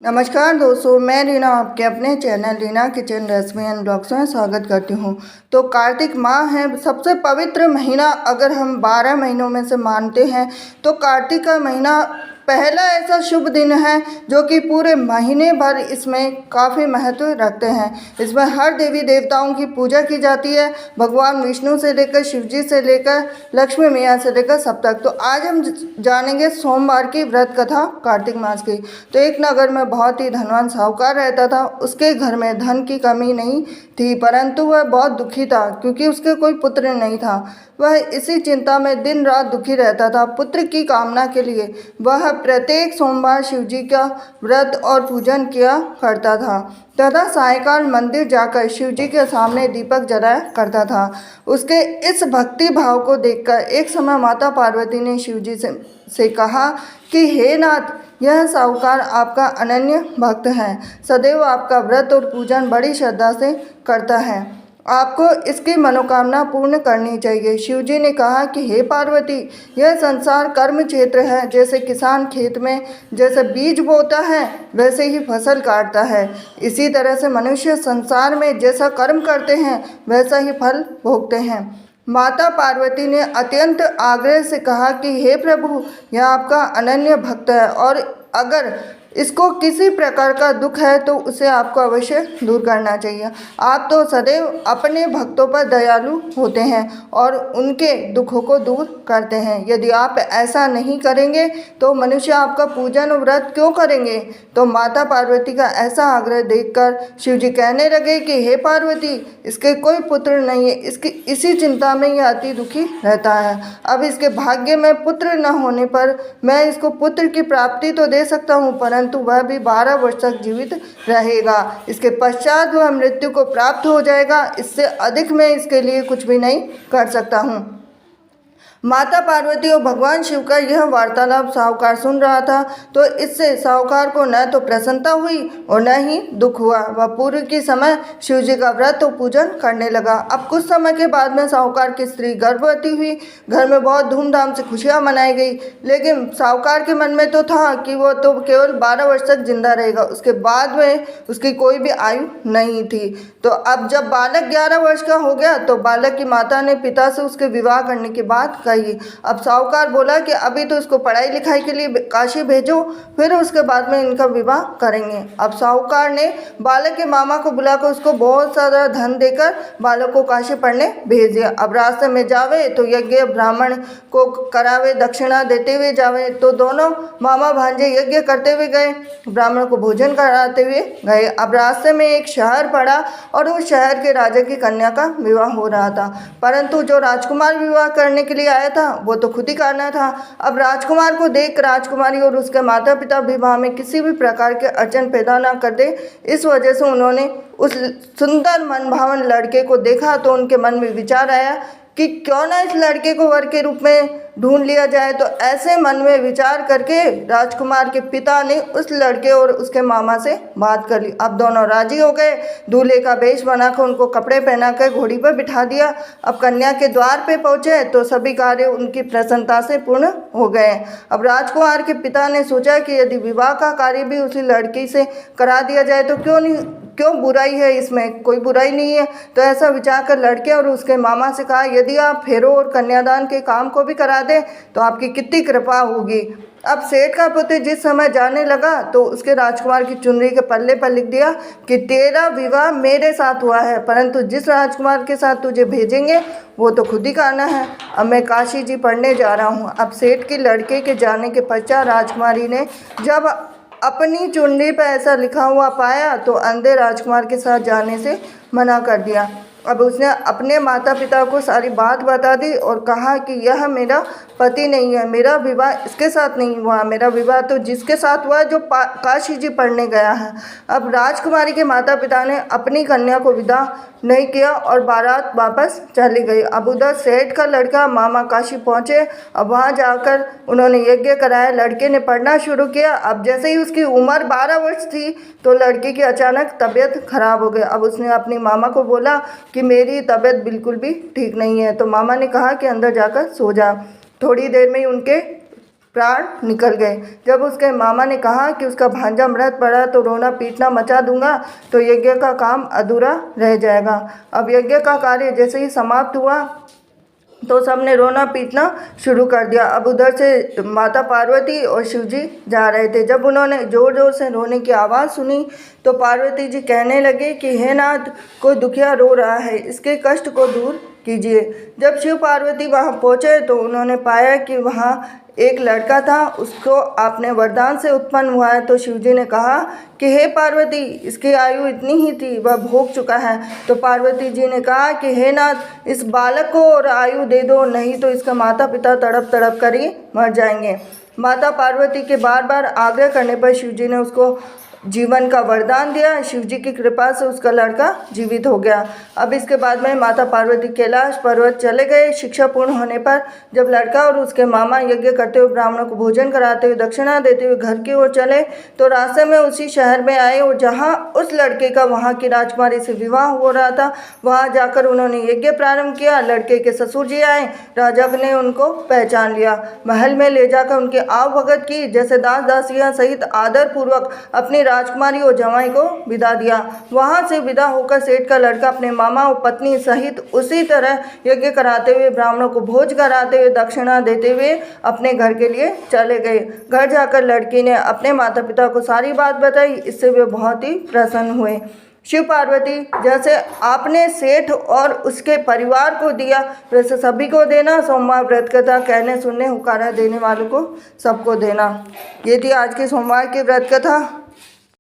नमस्कार दोस्तों, मैं रीना आपके अपने channel Reena kitchen recipe and blogs में स्वागत करती हूँ। तो कार्तिक माह है, सबसे पवित्र महीना अगर हम 12 महीनों में से मानते हैं तो कार्तिक का महीना पहला ऐसा शुभ दिन है जो कि पूरे महीने भर इसमें काफ़ी महत्व रखते हैं। इसमें हर देवी देवताओं की पूजा की जाती है, भगवान विष्णु से लेकर शिव जी से लेकर लक्ष्मी मैया से लेकर सब तक। तो आज हम जानेंगे सोमवार की व्रत कथा कार्तिक मास की। तो एक नगर में बहुत ही धनवान साहूकार रहता था। उसके घर में धन की कमी नहीं थी, परंतु वह बहुत दुखी था क्योंकि उसके कोई पुत्र नहीं था। वह इसी चिंता में दिन रात दुखी रहता था। पुत्र की कामना के लिए वह प्रत्येक सोमवार शिव जी का व्रत और पूजन किया करता था तथा सायंकाल मंदिर जाकर शिव जी के सामने दीपक जलाया करता था। उसके इस भक्ति भाव को देखकर एक समय माता पार्वती ने शिव जी से कहा कि हे नाथ, यह साहूकार आपका अनन्य भक्त है, सदैव आपका व्रत और पूजन बड़ी श्रद्धा से करता है, आपको इसकी मनोकामना पूर्ण करनी चाहिए। शिव जी ने कहा कि हे पार्वती, यह संसार कर्म क्षेत्र है। जैसे किसान खेत में जैसे बीज बोता है वैसे ही फसल काटता है, इसी तरह से मनुष्य संसार में जैसा कर्म करते हैं वैसा ही फल भोगते हैं। माता पार्वती ने अत्यंत आग्रह से कहा कि हे प्रभु, यह आपका अनन्य भक्त है और अगर इसको किसी प्रकार का दुख है तो उसे आपको अवश्य दूर करना चाहिए। आप तो सदैव अपने भक्तों पर दयालु होते हैं और उनके दुखों को दूर करते हैं। यदि आप ऐसा नहीं करेंगे तो मनुष्य आपका पूजन और व्रत क्यों करेंगे। तो माता पार्वती का ऐसा आग्रह देखकर शिव जी कहने लगे कि हे पार्वती, इसके कोई पुत्र नहीं है, इसकी इसी चिंता में यह अति दुखी रहता है। अब इसके भाग्य में पुत्र न होने पर मैं इसको पुत्र की प्राप्ति तो दे सकता हूँ, परंतु वह भी 12 वर्ष तक जीवित रहेगा। इसके पश्चात वह मृत्यु को प्राप्त हो जाएगा। इससे अधिक मैं इसके लिए कुछ भी नहीं कर सकता हूँ। माता पार्वती और भगवान शिव का यह वार्तालाप साहूकार सुन रहा था, तो इससे साहूकार को न तो प्रसन्नता हुई और न ही दुख हुआ। वह पूर्व के समय शिव जी का व्रत और पूजन करने लगा। अब कुछ समय के बाद में साहूकार की स्त्री गर्भवती हुई। घर में बहुत धूमधाम से खुशियाँ मनाई गई, लेकिन साहूकार के मन में तो था कि वो तो केवल 12 वर्ष तक जिंदा रहेगा, उसके बाद में उसकी कोई भी आयु नहीं थी। तो अब जब बालक 11 वर्ष का हो गया तो बालक की माता ने पिता से उसके विवाह करने की बात कही। अब साहूकार बोला कि अभी तो इसको पढ़ाई लिखाई के लिए काशी भेजो, फिर उसके बाद में इनका विवाह करेंगे। अब साहूकार ने बालक के मामा को बुलाकर उसको बहुत सारा धन देकर बालक को काशी पढ़ने भेज दिया। अब रास्ते में जावे तो यज्ञ ब्राह्मण को करावे, दक्षिणा देते हुए जावे। तो दोनों मामा भांजे यज्ञ करते हुए गए, ब्राह्मण को भोजन कराते हुए गए। अब रास्ते में एक शहर पड़ा और उस शहर के राजा की कन्या का विवाह हो रहा था, परंतु जो राजकुमार विवाह करने के लिए आया था वो तो खुद ही करना था। अब राजकुमार को देख राजकुमारी और उसके माता पिता विवाह में किसी भी प्रकार के अड़चन पैदा ना कर दे, इस वजह से उन्होंने उस सुंदर मनभावन लड़के को देखा तो उनके मन में विचार आया कि क्यों ना इस लड़के को वर के रूप में ढूंढ लिया जाए। तो ऐसे मन में विचार करके राजकुमार के पिता ने उस लड़के और उसके मामा से बात कर ली। अब दोनों राजी हो गए। दूल्हे का वेश बनाकर उनको कपड़े पहनाकर घोड़ी पर बिठा दिया। अब कन्या के द्वार पे पहुंचे तो सभी कार्य उनकी प्रसन्नता से पूर्ण हो गए। अब राजकुमार के पिता ने सोचा कि यदि विवाह का कार्य भी उसी लड़की से करा दिया जाए तो क्यों बुराई है, इसमें कोई बुराई नहीं है। तो ऐसा विचार कर लड़के और उसके मामा से कहा, यदि आप फेरों और कन्यादान के काम को भी करा दें तो आपकी कितनी कृपा होगी। अब सेठ का पुत्र जिस समय जाने लगा तो उसके राजकुमार की चुनरी के पल्ले पर लिख दिया कि तेरा विवाह मेरे साथ हुआ है, परंतु जिस राजकुमार के साथ तुझे भेजेंगे वो तो खुद ही करना है। अब मैं काशी जी पढ़ने जा रहा हूँ। अब सेठ के लड़के के जाने के पश्चात राजकुमारी ने जब अपनी चुनरी पर ऐसा लिखा हुआ पाया तो अंधे राजकुमार के साथ जाने से मना कर दिया। अब उसने अपने माता पिता को सारी बात बता दी और कहा कि यह मेरा पति नहीं है, मेरा विवाह इसके साथ नहीं हुआ, मेरा विवाह तो जिसके साथ हुआ जो काशी जी पढ़ने गया है। अब राजकुमारी के माता पिता ने अपनी कन्या को विदा नहीं किया और बारात वापस चली गई। अब उधर सेठ का लड़का मामा काशी पहुँचे। अब वहाँ जाकर उन्होंने यज्ञ कराया, लड़के ने पढ़ना शुरू किया। अब जैसे ही उसकी उम्र 12 वर्ष थी तो लड़के की अचानक तबीयत खराब हो गई। अब उसने अपनी मामा को बोला कि मेरी तबीयत बिल्कुल भी ठीक नहीं है। तो मामा ने कहा कि अंदर जाकर सो जा। थोड़ी देर में ही उनके प्राण निकल गए। जब उसके मामा ने कहा कि उसका भांजा मृत पड़ा तो रोना पीटना मचा दूंगा, तो यज्ञ का काम अधूरा रह जाएगा। अब यज्ञ का कार्य जैसे ही समाप्त हुआ तो सबने रोना पीटना शुरू कर दिया। अब उधर से माता पार्वती और शिव जी जा रहे थे। जब उन्होंने ज़ोर ज़ोर से रोने की आवाज़ सुनी तो पार्वती जी कहने लगे कि हे नाथ, कोई दुखिया रो रहा है, इसके कष्ट को दूर कीजिए। जब शिव पार्वती वहाँ पहुँचे तो उन्होंने पाया कि वहाँ एक लड़का था, उसको आपने वरदान से उत्पन्न हुआ है। तो शिव जी ने कहा कि हे पार्वती, इसकी आयु इतनी ही थी, वह भोग चुका है। तो पार्वती जी ने कहा कि हे नाथ, इस बालक को और आयु दे दो, नहीं तो इसका माता पिता तड़प तड़प कर ही मर जाएंगे। माता पार्वती के बार बार आग्रह करने पर शिव जी ने उसको जीवन का वरदान दिया। शिव जी की कृपा से उसका लड़का जीवित हो गया। अब इसके बाद में माता पार्वती कैलाश पर्वत चले गए। शिक्षा पूर्ण होने पर जब लड़का और उसके मामा यज्ञ करते हुए ब्राह्मणों को भोजन कराते हुए दक्षिणा देते हुए घर की ओर चले तो रास्ते में उसी शहर में आए और जहाँ उस लड़के का वहाँ की राजकुमारी से विवाह हो रहा था, वहाँ जाकर उन्होंने यज्ञ प्रारंभ किया। लड़के के ससुर जी आए, राजा ने उनको पहचान लिया, महल में ले जाकर उनकी आव भगत की, जैसे दास दासियाँ सहित आदर पूर्वक अपनी राजकुमारी और जवाई को विदा दिया। वहां से विदा होकर सेठ का लड़का अपने मामा और पत्नी सहित उसी तरह यज्ञ कराते हुए ब्राह्मणों को भोज कराते हुए दक्षिणा देते हुए अपने घर के लिए चले गए। घर जाकर लड़की ने अपने माता पिता को सारी बात बताई। इससे वे बहुत ही प्रसन्न हुए। शिव पार्वती, जैसे आपने सेठ और उसके परिवार को दिया वैसे सभी को देना। सोमवार व्रत कथा कहने सुनने हुकारा देने वालों को सबको देना। ये थी आज की सोमवार की व्रत कथा।